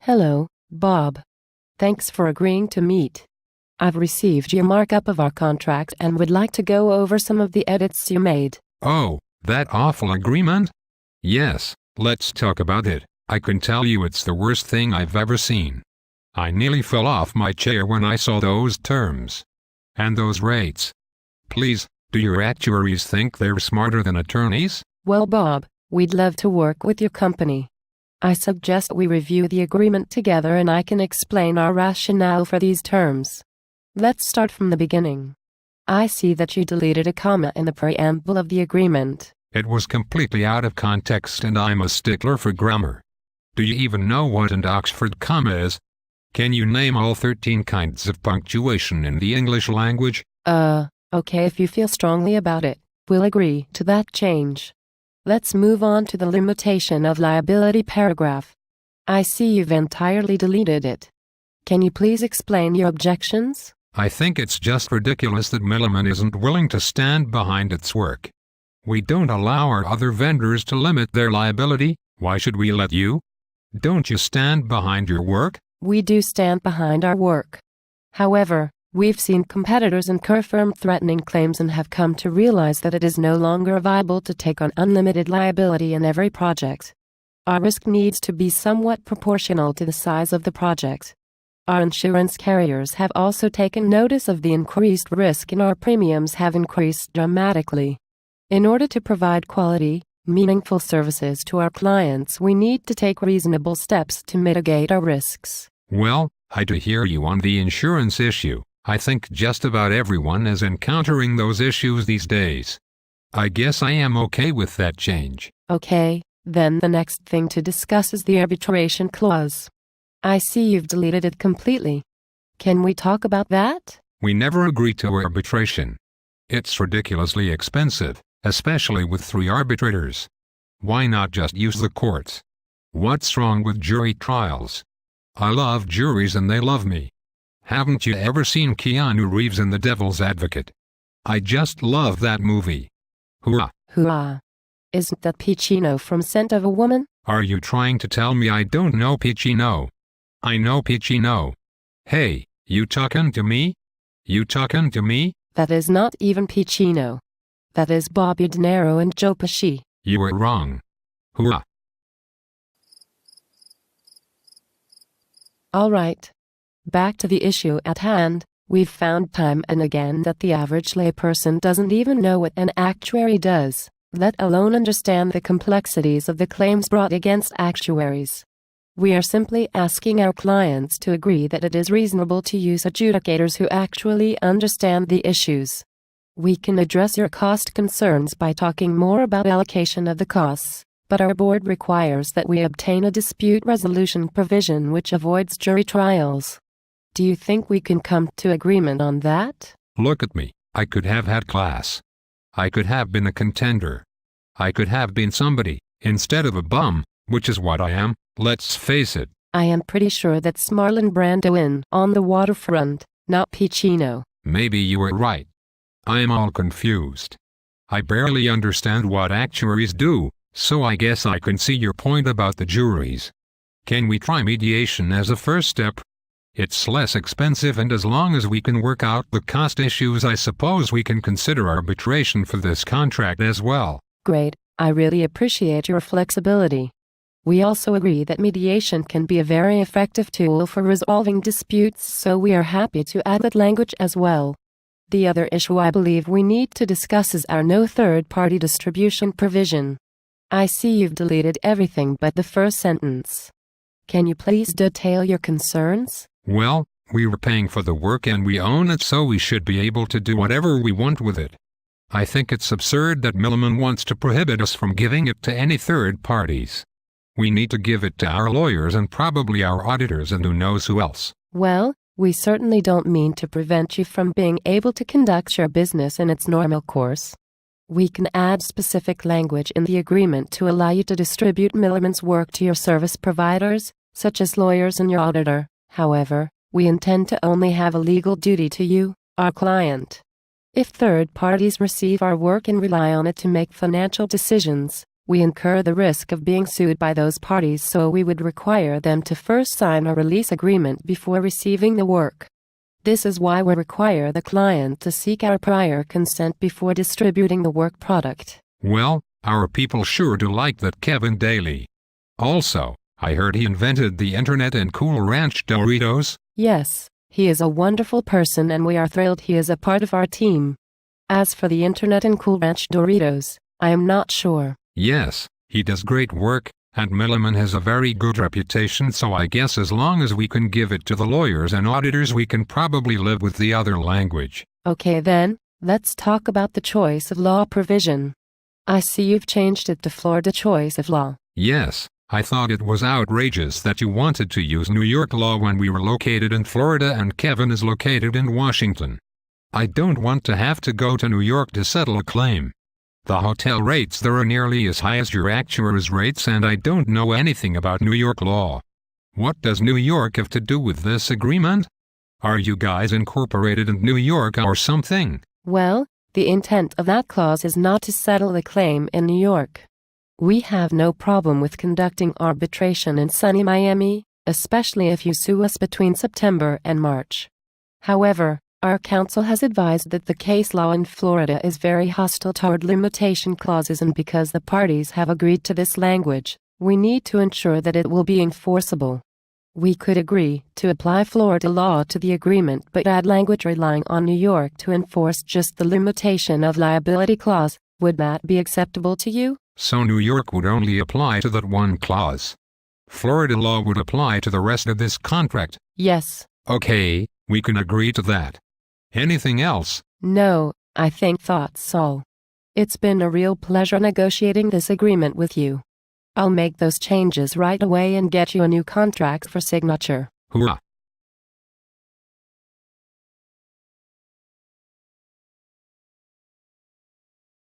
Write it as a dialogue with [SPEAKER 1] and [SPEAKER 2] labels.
[SPEAKER 1] Hello, Bob. Thanks for agreeing to meet. I've received your markup of our contract and would like to go over some of the edits you made.
[SPEAKER 2] Oh, that awful agreement? Yes, let's talk about it. I can tell you it's the worst thing I've ever seen. I nearly fell off my chair when I saw those terms. And those rates. Please, do your actuaries think they're smarter than attorneys?
[SPEAKER 1] Well, Bob, we'd love to work with your company. I suggest we review the agreement together and I can explain our rationale for these terms. Let's start from the beginning. I see that you deleted a comma in the preamble of the agreement.
[SPEAKER 2] It was completely out of context and I'm a stickler for grammar. Do you even know what an Oxford comma is? Can you name all 13 kinds of punctuation in the English language?
[SPEAKER 1] Okay, if you feel strongly about it, we'll agree to that change. Let's move on to the limitation of liability paragraph. I see you've entirely deleted it. Can you please explain your objections?
[SPEAKER 2] I think it's just ridiculous that Milliman isn't willing to stand behind its work. We don't allow our other vendors to limit their liability. Why should we let you? Don't you stand behind your work?
[SPEAKER 1] We do stand behind our work. However, we've seen competitors incur firm-threatening claims and have come to realize that it is no longer viable to take on unlimited liability in every project. Our risk needs to be somewhat proportional to the size of the project. Our insurance carriers have also taken notice of the increased risk and our premiums have increased dramatically. In order to provide quality, meaningful services to our clients, we need to take reasonable steps to mitigate our risks.
[SPEAKER 2] Well, I do hear you on the insurance issue. I think just about everyone is encountering those issues these days. I guess I am okay with that change.
[SPEAKER 1] Okay, then the next thing to discuss is the arbitration clause. I see you've deleted it completely. Can we talk about that?
[SPEAKER 2] We never agreed to arbitration. It's ridiculously expensive, especially with 3 arbitrators. Why not just use the courts? What's wrong with jury trials? I love juries and they love me. Haven't you ever seen Keanu Reeves in The Devil's Advocate? I just love that movie. Hurrah!
[SPEAKER 1] Hurrah! Isn't that Pacino from Scent of a Woman?
[SPEAKER 2] Are you trying to tell me I don't know Pacino? I know Pacino. Hey, you talking to me? You talking to me?
[SPEAKER 1] That is not even Pacino. That is Bobby De Niro and Joe Pesci.
[SPEAKER 2] You were wrong. Hurrah!
[SPEAKER 1] All right. Back to the issue at hand. We've found time and again that the average layperson doesn't even know what an actuary does, let alone understand the complexities of the claims brought against actuaries. We are simply asking our clients to agree that it is reasonable to use adjudicators who actually understand the issues. We can address your cost concerns by talking more about allocation of the costs, but our board requires that we obtain a dispute resolution provision which avoids jury trials. Do you think we can come to agreement on that?
[SPEAKER 2] Look at me. I could have had class. I could have been a contender. I could have been somebody, instead of a bum, which is what I am, let's face it.
[SPEAKER 1] I am pretty sure that's Marlon Brando in On the Waterfront, not Pacino.
[SPEAKER 2] Maybe you were right. I am all confused. I barely understand what actuaries do, so I guess I can see your point about the juries. Can we try mediation as a first step? It's less expensive and as long as we can work out the cost issues, I suppose we can consider arbitration for this contract as well.
[SPEAKER 1] Great, I really appreciate your flexibility. We also agree that mediation can be a very effective tool for resolving disputes, so we are happy to add that language as well. The other issue I believe we need to discuss is our no third-party distribution provision. I see you've deleted everything but the first sentence. Can you please detail your concerns?
[SPEAKER 2] Well, we were paying for the work and we own it, so we should be able to do whatever we want with it. I think it's absurd that Milliman wants to prohibit us from giving it to any third parties. We need to give it to our lawyers and probably our auditors and who knows who else.
[SPEAKER 1] Well, we certainly don't mean to prevent you from being able to conduct your business in its normal course. We can add specific language in the agreement to allow you to distribute Milliman's work to your service providers, such as lawyers and your auditor. However, we intend to only have a legal duty to you, our client. If third parties receive our work and rely on it to make financial decisions, we incur the risk of being sued by those parties, so we would require them to first sign a release agreement before receiving the work. This is why we require the client to seek our prior consent before distributing the work product.
[SPEAKER 2] Well, our people sure do like that Kevin Daly. Also, I heard he invented the internet and Cool Ranch Doritos.
[SPEAKER 1] Yes, he is a wonderful person and we are thrilled he is a part of our team. As for the internet and Cool Ranch Doritos, I am not sure.
[SPEAKER 2] Yes, he does great work, and Milliman has a very good reputation, so I guess as long as we can give it to the lawyers and auditors we can probably live with the other language.
[SPEAKER 1] Okay then, let's talk about the choice of law provision. I see you've changed it to Florida choice of law.
[SPEAKER 2] Yes, I thought it was outrageous that you wanted to use New York law when we were located in Florida and Kevin is located in Washington. I don't want to have to go to New York to settle a claim. The hotel rates there are nearly as high as your actuary's rates and I don't know anything about New York law. What does New York have to do with this agreement? Are you guys incorporated in New York or something?
[SPEAKER 1] Well, the intent of that clause is not to settle the claim in New York. We have no problem with conducting arbitration in sunny Miami, especially if you sue us between September and March. However, our counsel has advised that the case law in Florida is very hostile toward limitation clauses, and because the parties have agreed to this language, we need to ensure that it will be enforceable. We could agree to apply Florida law to the agreement but add language relying on New York to enforce just the limitation of liability clause. Would that be acceptable to you?
[SPEAKER 2] So New York would only apply to that one clause. Florida law would apply to the rest of this contract.
[SPEAKER 1] Yes.
[SPEAKER 2] Okay, we can agree to that. Anything else?
[SPEAKER 1] No, I think that's all. It's been a real pleasure negotiating this agreement with you. I'll make those changes right away and get you a new contract for signature.
[SPEAKER 2] Hoorah!